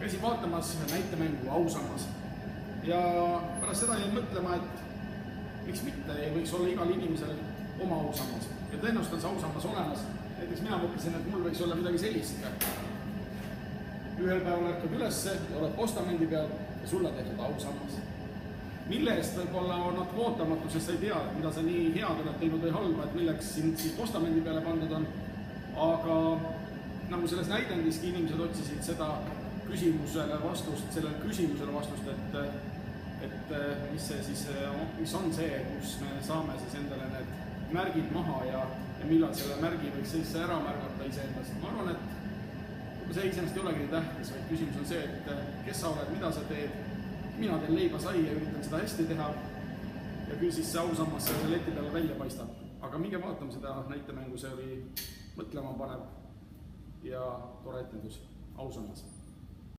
käisin vaatamas näitemängu Ausammas ja pärast seda jäin mõtlema, et miks mitte ei võiks olla igal inimesel oma Ausammas ja tõenäoliselt on see Ausammas olemas. Näiteks mina mõtlesin, et mul võiks olla midagi sellist. Ühel päeval ärkad ülesse ja oled postamendi peal ja sulle tehtud Ausammas. Mille eest võib-olla on natuke ootamatu, sest sa ei tea, mida sa nii head oled teinud või halba, et milleks sind siis postamendi peale pandud on. Aga nagu selles näidendiski inimesed otsisid seda küsimusele vastust, sellele küsimusele vastust, et mis on see, kus me saame siis endale need märgid maha ja millal selle märgi võiks siis ära märgata iseendas. Ma arvan, et see iseenesest ei olegi nii tähtis, vaid küsimus on see, et kes sa oled, mida sa teed. Mina teen leiba sai ja üritan seda hästi teha ja küll siis see Ausammas selle leti peale välja paistab. Aga minge vaatame seda näitemängu, see oli mõtlema panev ja tore etendus Ausammas.